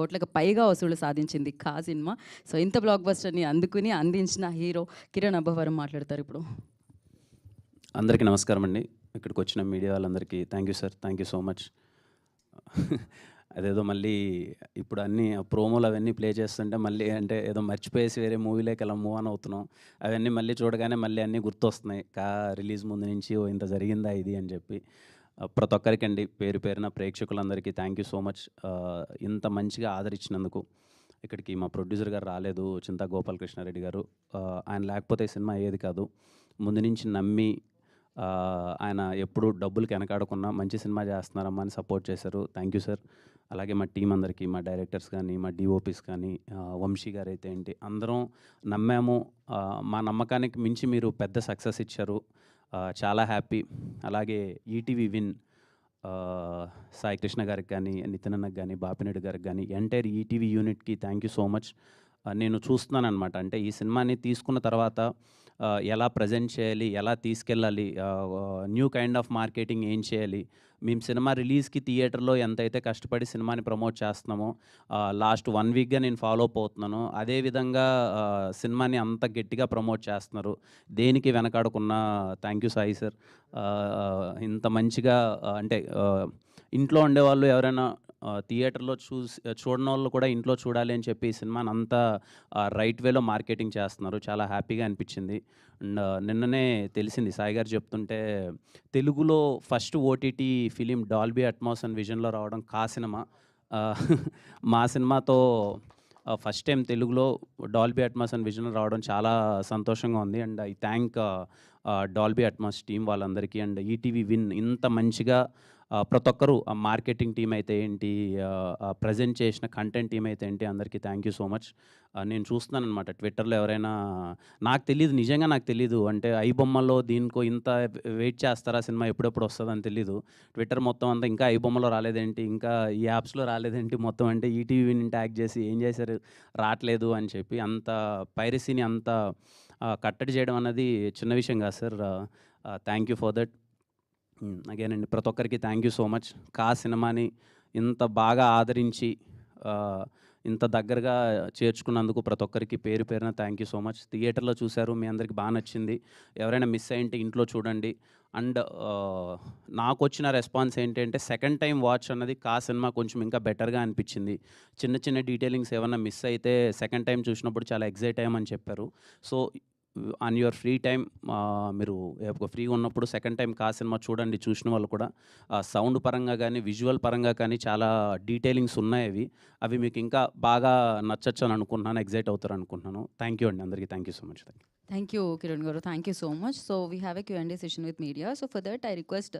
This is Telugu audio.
కోట్లకు పైగా వసూళ్లు సాధించింది 'ఖా' సినిమా. సో ఇంత బ్లాక్ బస్టర్‌ని అందించిన హీరో కిరణ్ అబ్బవరం మాట్లాడతారు ఇప్పుడు. అందరికీ నమస్కారం అండి. ఇక్కడికి వచ్చిన మీడియా వాళ్ళందరికీ thank you sir, thank you so much. అదేదో మళ్ళీ ఇప్పుడు అన్నీ ప్రోమోలు అవన్నీ ప్లే చేస్తుంటే మళ్ళీ అంటే ఏదో మర్చిపోయేసి వేరే మూవీలోకి అలా మూవ్ ఆన్ అవుతున్నాం. అవన్నీ మళ్ళీ చూడగానే మళ్ళీ అన్నీ గుర్తొస్తున్నాయి. రిలీజ్ ముందు నుంచి ఓ ఇంత జరిగిందా ఇది అని చెప్పి. ప్రతి ఒక్కరికండి పేరు పేరున ప్రేక్షకులందరికీ థ్యాంక్ యూ సో మచ్. ఇంత మంచిగా ఆదరించినందుకు. ఇక్కడికి మా ప్రొడ్యూసర్ గారు రాలేదు, చింతా గోపాలకృష్ణారెడ్డి గారు. ఆయన లేకపోతే ఈ సినిమా అయ్యేది కాదు. ముందు నుంచి నమ్మి ఆయన ఎప్పుడు డబ్బులకి వెనకాడకుండా మంచి సినిమా చేస్తున్నారమ్మా అని సపోర్ట్ చేశారు. Thank you sir. అలాగే మా టీం అందరికీ, మా డైరెక్టర్స్ కానీ, మా డిఓపీస్ కానీ, వంశీ గారు అయితే ఏంటి, అందరం నమ్మాము. మా నమ్మకానికి మించి మీరు పెద్ద సక్సెస్ ఇచ్చారు. చాలా హ్యాపీ. అలాగే ఈటీవీ విన్ సాయి కృష్ణ గారికి కానీ, నితిన్ అన్నకి కానీ, బాపినేడు గారికి కానీ, ఎంటైర్ ఈటీవీ యూనిట్కి థ్యాంక్ యూ సో మచ్. నేను చూస్తున్నాను అనమాట. అంటే ఈ సినిమాని తీసుకున్న తర్వాత ఎలా ప్రజెంట్ చేయాలి, ఎలా తీసుకెళ్ళాలి, న్యూ కైండ్ ఆఫ్ మార్కెటింగ్ ఏం చేయాలి, మేము సినిమా రిలీజ్కి థియేటర్లో ఎంతైతే కష్టపడి సినిమాని ప్రమోట్ చేస్తున్నామో లాస్ట్ 1 వీక్గా నేను ఫాలో అప్ అవుతున్నాను. అదేవిధంగా సినిమాని అంత గట్టిగా ప్రమోట్ చేస్తున్నారు. దేనికి వెనకాడకున్నా థ్యాంక్ యూ సాయి సార్. ఇంత మంచిగా అంటే ఇంట్లో ఉండేవాళ్ళు ఎవరైనా థియేటర్లో చూడని వాళ్ళు కూడా ఇంట్లో చూడాలి అని చెప్పి ఈ సినిమాని అంతా రైట్ వేలో మార్కెటింగ్ చేస్తున్నారు. చాలా హ్యాపీగా అనిపించింది. అండ్ నిన్ననే తెలిసింది సాయి గారు చెప్తుంటే, తెలుగులో first OTT film Dolby Atmos and విజన్లో రావడం 'ఖా' సినిమా. మా సినిమాతో ఫస్ట్ టైం తెలుగులో డాల్బీ అట్మాస్ అండ్ విజన్లో రావడం చాలా సంతోషంగా ఉంది. And I thank Dolby Atmos team వాళ్ళందరికీ. అండ్ ఈటీవీ విన్ ఇంత మంచిగా ప్రతి ఒక్కరు మార్కెటింగ్ టీం అయితే ఏంటి, ప్రజెంట్ చేసిన కంటెంట్ టీం అయితే ఏంటి, అందరికీ థ్యాంక్ యూ సో మచ్. నేను చూస్తున్నాను అనమాట ట్విట్టర్లో ఎవరైనా, నాకు తెలీదు, నిజంగా నాకు తెలీదు. అంటే ఐబొమ్మలో దీనికో ఇంత వెయిట్ చేస్తారా, సినిమా ఎప్పుడెప్పుడు వస్తుందని తెలీదు. ట్విట్టర్ మొత్తం అంతా ఇంకా ఐబొమ్మలో రాలేదేంటి, ఇంకా ఈ యాప్స్లో రాలేదేంటి మొత్తం, అంటే ఈటీవీని ట్యాగ్ చేసి ఏం చేశారు రావట్లేదు అని చెప్పి అంత పైరసీని అంత కట్టడి చేయడం అన్నది చిన్న విషయం కాదు sir. Thank you for that. Again అండి, ప్రతి ఒక్కరికి థ్యాంక్ యూ సో మచ్. 'ఖా' సినిమాని ఇంత బాగా ఆదరించి ఇంత దగ్గరగా చేర్చుకున్నందుకు ప్రతి ఒక్కరికి పేరు పేరున థ్యాంక్ యూ సో మచ్. థియేటర్లో చూశారు, మీ అందరికి బాగా నచ్చింది. ఎవరైనా మిస్ అయ్యింటే ఇంట్లో చూడండి. అండ్ నాకు వచ్చిన రెస్పాన్స్ ఏంటంటే, సెకండ్ టైం వాచ్ అన్నది 'ఖా' సినిమా కొంచెం ఇంకా బెటర్గా అనిపించింది. చిన్న చిన్న డీటెయిలింగ్స్ ఏమన్నా మిస్ అయితే సెకండ్ టైం చూసినప్పుడు చాలా ఎగ్జైట్ అయ్యామని చెప్పారు. So on your free time మీరు ఫ్రీగా ఉన్నప్పుడు సెకండ్ టైం 'ఖా' సినిమా చూడండి. చూసిన వాళ్ళు కూడా సౌండ్ పరంగా కానీ, విజువల్ పరంగా కానీ చాలా డీటెయిలింగ్స్ ఉన్నాయి. అవి మీకు ఇంకా బాగా నచ్చచ్చు అని అనుకుంటున్నాను, ఎగ్జైట్ అవుతారు అనుకుంటున్నాను. థ్యాంక్ యూ అండి, అందరికీ thank you so much. Thank you, Kiran Garu. Thank you so much. So we have a Q&A session with media. So for that, I request